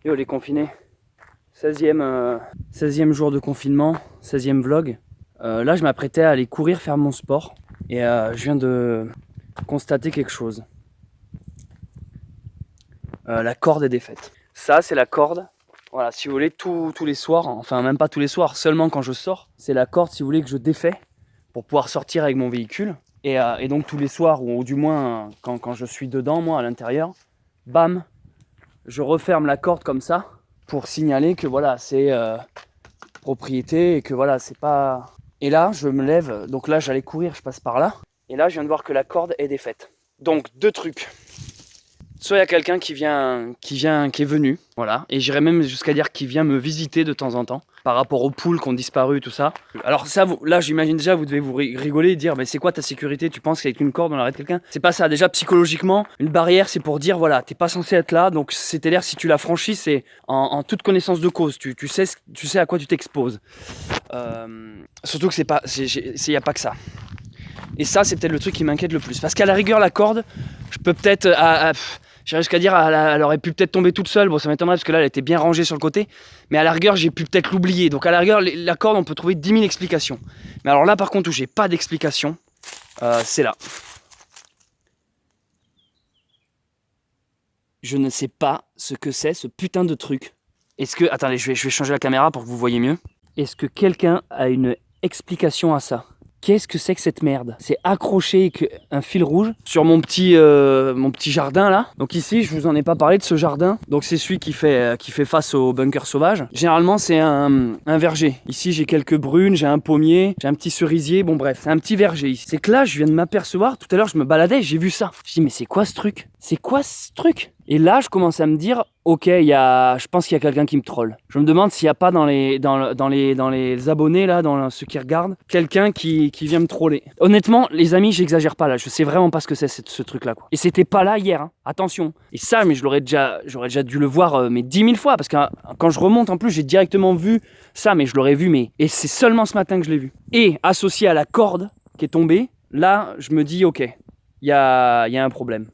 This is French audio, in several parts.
Yo les confinés, 16e jour de confinement, 16e vlog. Là je m'apprêtais à aller courir faire mon sport et je viens de constater quelque chose. La corde est défaite. Ça c'est la corde, voilà, si vous voulez, tous les soirs, enfin même pas tous les soirs, seulement quand je sors, c'est la corde si vous voulez que je défais pour pouvoir sortir avec mon véhicule. Et donc tous les soirs, ou du moins quand je suis dedans, moi à l'intérieur, bam, je referme la corde comme ça pour signaler que voilà, c'est propriété et que voilà, c'est pas... Et là, je me lève, donc là j'allais courir, je passe par là, et là je viens de voir que la corde est défaite. Donc deux trucs. Soit il y a quelqu'un qui est venu, voilà, et j'irais même jusqu'à dire qu'il vient me visiter de temps en temps, par rapport aux poules qui ont disparu, tout ça. Alors ça, là j'imagine déjà, vous devez vous rigoler et dire, mais c'est quoi ta sécurité? Tu penses qu'avec une corde on arrête quelqu'un? C'est pas ça, déjà psychologiquement, une barrière c'est pour dire, voilà, t'es pas censé être là, donc c'est-à-dire si tu la franchis, c'est en toute connaissance de cause, tu sais à quoi tu t'exposes. Surtout que y a pas que ça. Et ça, c'est peut-être le truc qui m'inquiète le plus. Parce qu'à la rigueur, la corde, je peux peut-être... J'ai jusqu'à dire, elle aurait pu peut-être tomber toute seule. Bon, ça m'étonnerait parce que là, elle était bien rangée sur le côté. Mais à la rigueur, j'ai pu peut-être l'oublier. Donc à la rigueur, la corde, on peut trouver 10 000 explications. Mais alors là, par contre, où j'ai pas d'explication, c'est là. Je ne sais pas ce que c'est, ce putain de truc. Est-ce que... Attendez, je vais changer la caméra pour que vous voyez mieux. Est-ce que quelqu'un a une explication à ça? Qu'est-ce que c'est que cette merde? C'est accroché avec un fil rouge sur mon petit jardin là. Donc ici, je vous en ai pas parlé de ce jardin. Donc c'est celui qui fait face au bunker sauvage. Généralement, c'est un verger. Ici, j'ai quelques brunes, j'ai un pommier, j'ai un petit cerisier. Bon bref, c'est un petit verger ici. C'est que là, je viens de m'apercevoir. Tout à l'heure, je me baladais, j'ai vu ça. Je dis mais c'est quoi ce truc? C'est quoi ce truc? Et là, je commence à me dire, ok, je pense qu'il y a quelqu'un qui me troll. Je me demande s'il n'y a pas dans les abonnés, là, dans ceux qui regardent, quelqu'un qui vient me troller. Honnêtement, les amis, j'exagère pas là. Je sais vraiment pas ce que c'est ce truc-là, quoi. Et c'était pas là hier, hein. Attention. Et ça, mais j'aurais déjà dû le voir mais 10 000 fois. Parce que quand je remonte, en plus, j'ai directement vu ça, mais je l'aurais vu, mais... Et c'est seulement ce matin que je l'ai vu. Et associé à la corde qui est tombée, là, je me dis, ok, il y a un problème.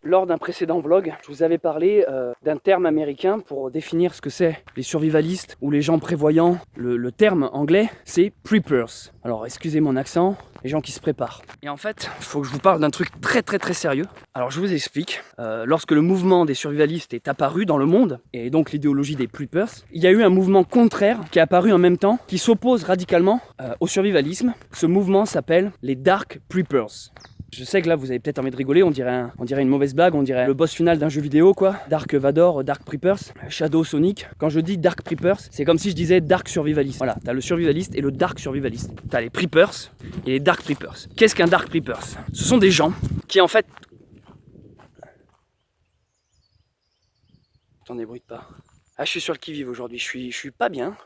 Lors d'un précédent vlog, je vous avais parlé d'un terme américain pour définir ce que c'est les survivalistes ou les gens prévoyants. Le terme anglais, c'est preppers. Alors, excusez mon accent, les gens qui se préparent. Et en fait, il faut que je vous parle d'un truc très très très sérieux. Alors, je vous explique. Lorsque le mouvement des survivalistes est apparu dans le monde, et donc l'idéologie des preppers, il y a eu un mouvement contraire qui est apparu en même temps, qui s'oppose radicalement au survivalisme. Ce mouvement s'appelle les Dark Preppers. Je sais que là vous avez peut-être envie de rigoler, on dirait une mauvaise blague, on dirait le boss final d'un jeu vidéo quoi. Dark Vador, Dark Preppers, Shadow Sonic. Quand je dis Dark Preppers, c'est comme si je disais Dark Survivalist. Voilà, t'as le survivaliste et le Dark Survivalist. T'as les Preppers et les Dark Preppers. Qu'est-ce qu'un Dark Preppers? Ce sont des gens qui en fait... Attendez, bruit de pas. Ah, je suis sur le qui-vive aujourd'hui, je suis pas bien.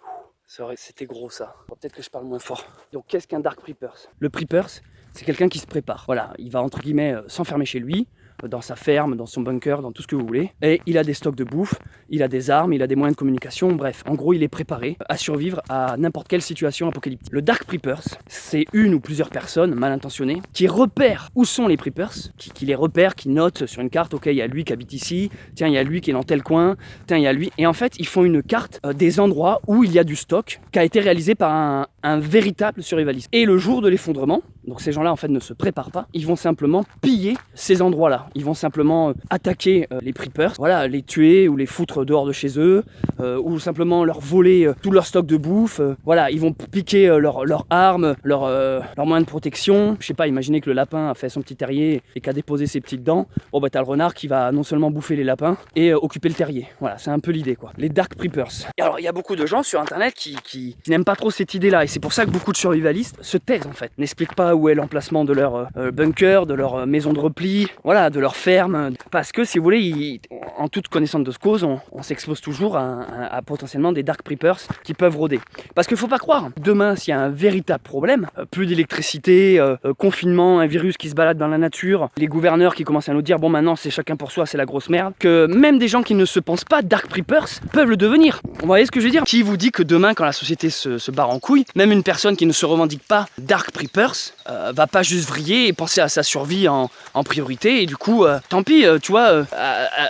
C'était gros ça. Peut-être que je parle moins fort. Donc qu'est-ce qu'un Dark Preppers? Le Preppers, c'est quelqu'un qui se prépare. Voilà, il va entre guillemets s'enfermer chez lui, dans sa ferme, dans son bunker, dans tout ce que vous voulez. Et il a des stocks de bouffe, il a des armes, il a des moyens de communication. Bref, en gros, il est préparé à survivre à n'importe quelle situation apocalyptique. Le Dark Preppers, c'est une ou plusieurs personnes mal intentionnées qui repèrent où sont les Preppers, qui les repèrent, qui notent sur une carte, ok, il y a lui qui habite ici, tiens, il y a lui qui est dans tel coin, tiens, il y a lui. Et en fait, ils font une carte des endroits où il y a du stock qui a été réalisé par un véritable survivaliste. Et le jour de l'effondrement, donc ces gens-là en fait ne se préparent pas, ils vont simplement piller ces endroits-là. Ils vont simplement attaquer les preppers, voilà, les tuer ou les foutre dehors de chez eux, ou simplement leur voler tout leur stock de bouffe. Voilà, ils vont piquer leurs armes, leurs moyens de protection. Je sais pas, imaginez que le lapin a fait son petit terrier et qu'a déposé ses petites dents. Bon bah t'as le renard qui va non seulement bouffer les lapins et occuper le terrier. Voilà, c'est un peu l'idée quoi. Les Dark Preppers. Et alors il y a beaucoup de gens sur internet qui n'aiment pas trop cette idée-là, et c'est pour ça que beaucoup de survivalistes se taisent en fait, n'expliquent pas où est l'emplacement de leur bunker, de leur maison de repli, voilà, de leur ferme. Parce que si vous voulez, en toute connaissance de cause, on s'expose toujours à potentiellement des Dark Preppers qui peuvent rôder. Parce qu'il ne faut pas croire, demain s'il y a un véritable problème, plus d'électricité, confinement, un virus qui se balade dans la nature, les gouverneurs qui commencent à nous dire bon maintenant c'est chacun pour soi, c'est la grosse merde, que même des gens qui ne se pensent pas Dark Preppers peuvent le devenir. Vous voyez ce que je veux dire? Qui vous dit que demain quand la société se barre en couille, même une personne qui ne se revendique pas Dark Preppers va pas juste vriller et penser à sa survie en priorité et du coup tant pis, tu vois,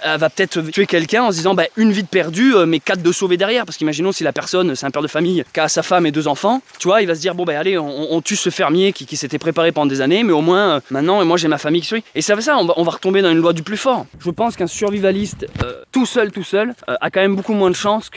elle va peut-être tuer quelqu'un en se disant bah, une vie de perdue mais 4 de sauvés derrière, parce qu'imaginons si la personne c'est un père de famille qui a sa femme et 2 enfants, tu vois, il va se dire bon bah allez on tue ce fermier qui s'était préparé pendant des années, mais au moins maintenant moi j'ai ma famille qui suit. Et ça fait ça, on va retomber dans une loi du plus fort. Je pense qu'un survivaliste tout seul a quand même beaucoup moins de chances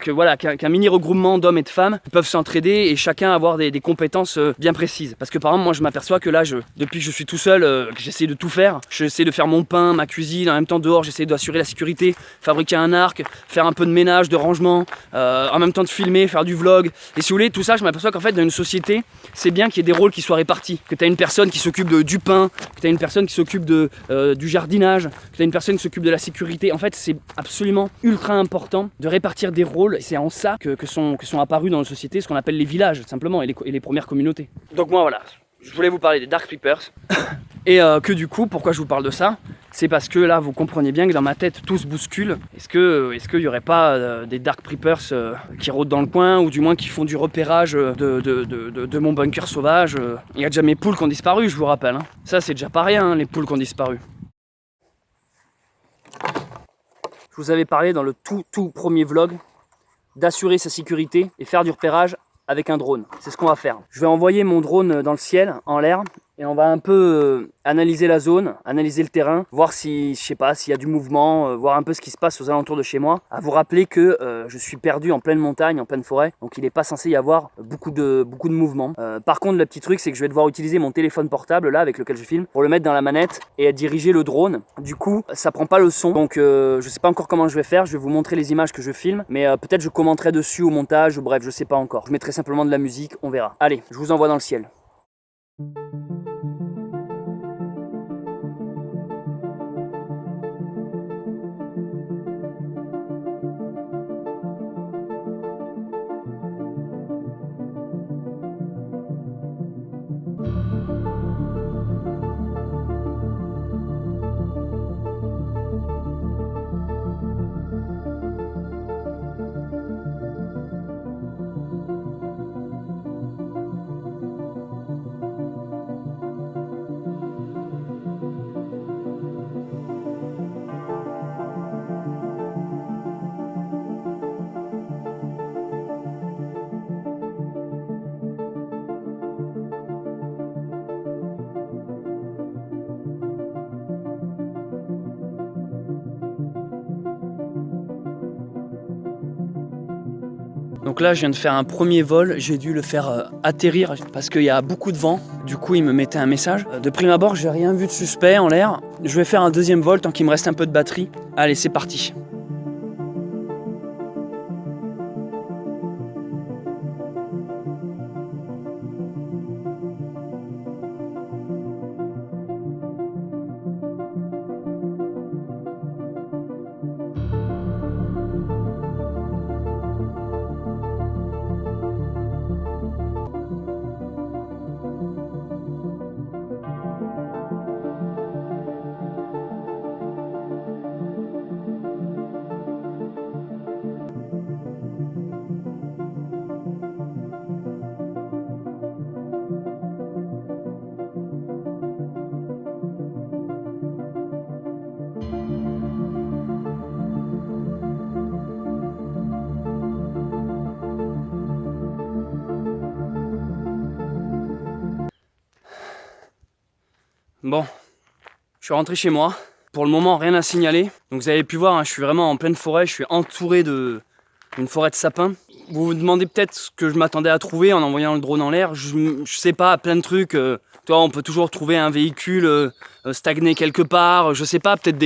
voilà, qu'un mini regroupement d'hommes et de femmes qui peuvent s'entraider et chacun avoir des compétences bien précises. Parce que par exemple moi je m'aperçois que là depuis que je suis tout seul, que j'essaie de tout faire, j'essaie de faire mon pain, ma cuisine, en même temps dehors j'essaie d'assurer la sécurité, fabriquer un arc, faire un peu de ménage, de rangement, en même temps de filmer, faire du vlog. Et si vous voulez tout ça, je m'aperçois qu'en fait dans une société c'est bien qu'il y ait des rôles qui soient répartis, que tu as une personne qui s'occupe du pain, que tu as une personne qui s'occupe du jardinage, que tu as une personne qui s'occupe de la sécurité. En fait c'est absolument ultra important de répartir des rôles. C'est en ça que sont apparus dans la société ce qu'on appelle les villages simplement et les premières communautés. Donc moi voilà, je voulais vous parler des Dark Preppers et que du coup pourquoi je vous parle de ça, c'est parce que là vous comprenez bien que dans ma tête tout se bouscule. Est-ce qu'il n'y aurait pas des Dark Preppers qui rôdent dans le coin, ou du moins qui font du repérage de mon bunker sauvage. Il y a déjà mes poules qui ont disparu, je vous rappelle, hein. Ça c'est déjà pas rien, hein, les poules qui ont disparu. Je vous avais parlé dans le tout premier vlog d'assurer sa sécurité et faire du repérage avec un drone. C'est ce qu'on va faire. Je vais envoyer mon drone dans le ciel, en l'air, et on va un peu analyser la zone, analyser le terrain, voir si, je sais pas, s'il y a du mouvement, voir un peu ce qui se passe aux alentours de chez moi. À vous rappeler que je suis perdu en pleine montagne, en pleine forêt, donc il n'est pas censé y avoir beaucoup de mouvement. Par contre, le petit truc, c'est que je vais devoir utiliser mon téléphone portable, là, avec lequel je filme, pour le mettre dans la manette et diriger le drone. Du coup, ça prend pas le son, donc je sais pas encore comment je vais faire. Je vais vous montrer les images que je filme, mais peut-être je commenterai dessus au montage, ou bref, je sais pas encore. Je mettrai simplement de la musique, on verra. Allez, je vous envoie dans le ciel. Donc là je viens de faire un premier vol, j'ai dû le faire atterrir parce qu'il y a beaucoup de vent. Du coup il me mettait un message. De prime abord j'ai rien vu de suspect en l'air. Je vais faire un deuxième vol tant qu'il me reste un peu de batterie. Allez c'est parti. Bon, je suis rentré chez moi. Pour le moment, rien à signaler. Donc vous avez pu voir, hein, je suis vraiment en pleine forêt. Je suis entouré d'une forêt de sapins. Vous vous demandez peut-être ce que je m'attendais à trouver en envoyant le drone en l'air. Je sais pas, plein de trucs. Toi, on peut toujours trouver un véhicule stagné quelque part. Je sais pas, peut-être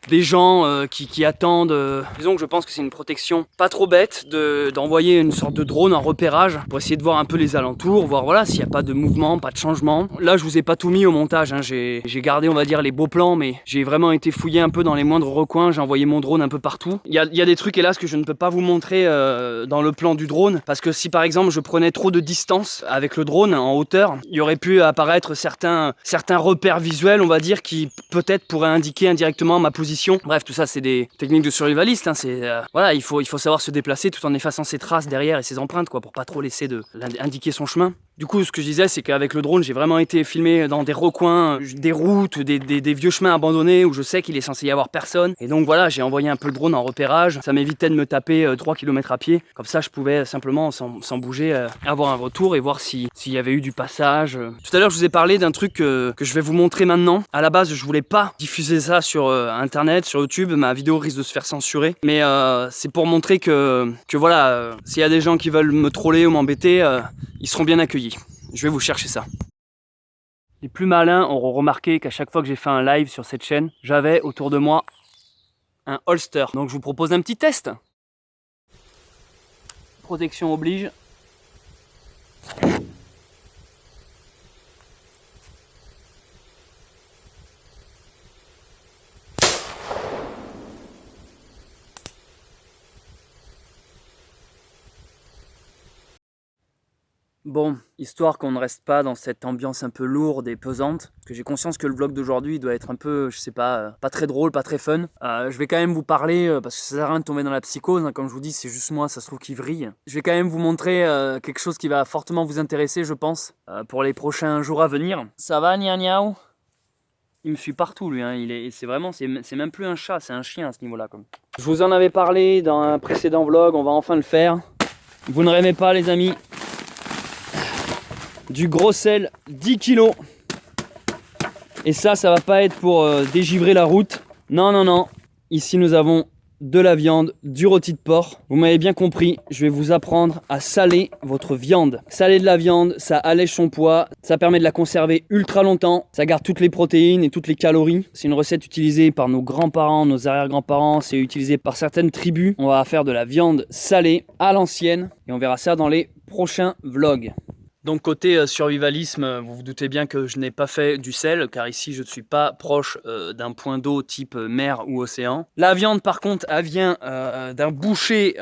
des gens qui attendent. Disons que je pense que c'est une protection pas trop bête d'envoyer une sorte de drone en repérage pour essayer de voir un peu les alentours, voir voilà s'il n'y a pas de mouvement, pas de changement. Là je vous ai pas tout mis au montage, hein. J'ai gardé on va dire les beaux plans, mais j'ai vraiment été fouillé un peu dans les moindres recoins, j'ai envoyé mon drone un peu partout. Il y a des trucs hélas que je ne peux pas vous montrer dans le plan du drone, parce que si par exemple je prenais trop de distance avec le drone en hauteur, il y aurait pu apparaître certains repères visuels on va dire qui peut-être pourraient indiquer indirectement ma position. Bref, tout ça c'est des techniques de survivaliste, hein. Voilà, il faut savoir se déplacer tout en effaçant ses traces derrière et ses empreintes quoi, pour pas trop laisser indiquer son chemin. Du coup, ce que je disais, c'est qu'avec le drone, j'ai vraiment été filmé dans des recoins, des routes, des vieux chemins abandonnés où je sais qu'il est censé y avoir personne. Et donc voilà, j'ai envoyé un peu le drone en repérage. Ça m'évitait de me taper 3 km à pied. Comme ça, je pouvais simplement, sans bouger, avoir un retour et voir s'il y avait eu du passage. Tout à l'heure, je vous ai parlé d'un truc que je vais vous montrer maintenant. À la base, je voulais pas diffuser ça sur Internet, sur YouTube. Ma vidéo risque de se faire censurer. Mais c'est pour montrer que voilà, s'il y a des gens qui veulent me troller ou m'embêter, ils seront bien accueillis. Je vais vous chercher ça. Les plus malins auront remarqué qu'à chaque fois que j'ai fait un live sur cette chaîne, j'avais autour de moi un holster. Donc je vous propose un petit test. Protection oblige. Bon, histoire qu'on ne reste pas dans cette ambiance un peu lourde et pesante, parce que j'ai conscience que le vlog d'aujourd'hui doit être un peu, je sais pas très drôle, pas très fun. Je vais quand même vous parler, parce que ça sert à rien de tomber dans la psychose, hein, comme je vous dis, c'est juste moi, ça se trouve qui vrille. Je vais quand même vous montrer quelque chose qui va fortement vous intéresser, je pense, pour les prochains jours à venir. Ça va, nia niao? Il me suit partout lui, hein. C'est même plus un chat, c'est un chien à ce niveau-là. Je vous en avais parlé dans un précédent vlog, on va enfin le faire. Vous ne rêvez pas les amis. Du gros sel, 10 kg. Et ça va pas être pour dégivrer la route. Non, non, non. Ici, nous avons de la viande, du rôti de porc. Vous m'avez bien compris, je vais vous apprendre à saler votre viande. Saler de la viande, ça allège son poids, ça permet de la conserver ultra longtemps, ça garde toutes les protéines et toutes les calories. C'est une recette utilisée par nos grands-parents, nos arrière-grands-parents, c'est utilisé par certaines tribus. On va faire de la viande salée à l'ancienne et on verra ça dans les prochains vlogs. Donc côté survivalisme, vous vous doutez bien que je n'ai pas fait du sel, car ici je ne suis pas proche d'un point d'eau type mer ou océan. La viande par contre, elle vient d'un boucher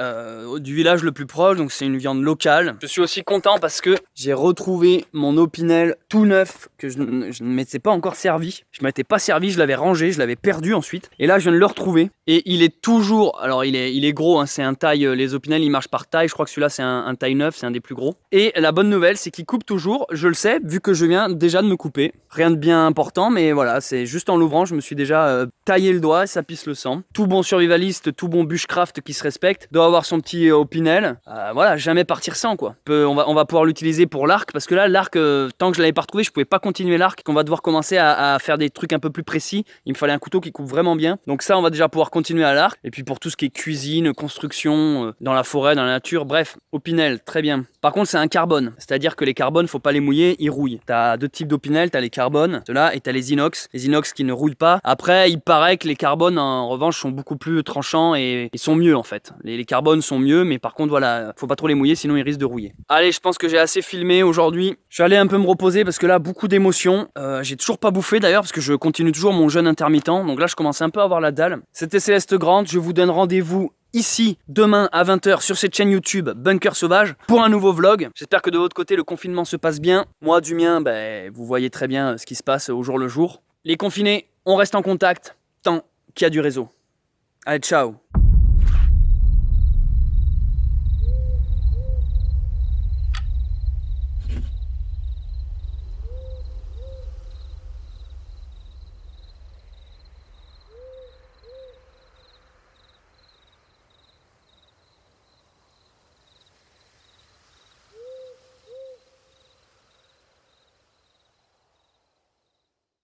du village le plus proche, donc c'est une viande locale. Je suis aussi content parce que j'ai retrouvé mon Opinel tout neuf, que je ne m'étais pas encore servi. Je ne m'étais pas servi, je l'avais rangé, je l'avais perdu ensuite. Et là je viens de le retrouver. Et il est toujours, alors il est gros, hein, c'est un taille, les Opinel ils marchent par taille, je crois que celui-là c'est un taille 9, c'est un des plus gros. Et la bonne nouvelle c'est qui coupe toujours, je le sais, vu que je viens déjà de me couper. Rien de bien important, mais voilà, c'est juste en l'ouvrant, je me suis déjà taillé le doigt et ça pisse le sang. Tout bon survivaliste, tout bon bushcraft qui se respecte doit avoir son petit Opinel. Voilà, jamais partir sans quoi. On va pouvoir l'utiliser pour l'arc, parce que là, l'arc, tant que je l'avais pas retrouvé, je pouvais pas continuer l'arc, qu'on va devoir commencer à faire des trucs un peu plus précis. Il me fallait un couteau qui coupe vraiment bien. Donc ça, on va déjà pouvoir continuer à l'arc. Et puis pour tout ce qui est cuisine, construction, dans la forêt, dans la nature, bref, Opinel, très bien. Par contre, c'est un carbone, c'est-à-dire que les carbones, faut pas les mouiller, ils rouillent. T'as deux types d'Opinel, t'as les carbones, ceux-là, et t'as les inox qui ne rouillent pas. Après, il paraît que les carbones, en revanche, sont beaucoup plus tranchants et sont mieux en fait. Les carbones sont mieux, mais par contre, voilà, faut pas trop les mouiller, sinon ils risquent de rouiller. Allez, je pense que j'ai assez filmé aujourd'hui. Je suis allé un peu me reposer parce que là, beaucoup d'émotions. J'ai toujours pas bouffé d'ailleurs, parce que je continue toujours mon jeûne intermittent. Donc là, je commence un peu à avoir la dalle. C'était Céleste Grant, je vous donne rendez-vous ici, demain à 20 h sur cette chaîne YouTube Bunker Sauvage pour un nouveau vlog. J'espère que de votre côté le confinement se passe bien. Moi du mien, vous voyez très bien ce qui se passe au jour le jour. Les confinés, on reste en contact tant qu'il y a du réseau. Allez, ciao.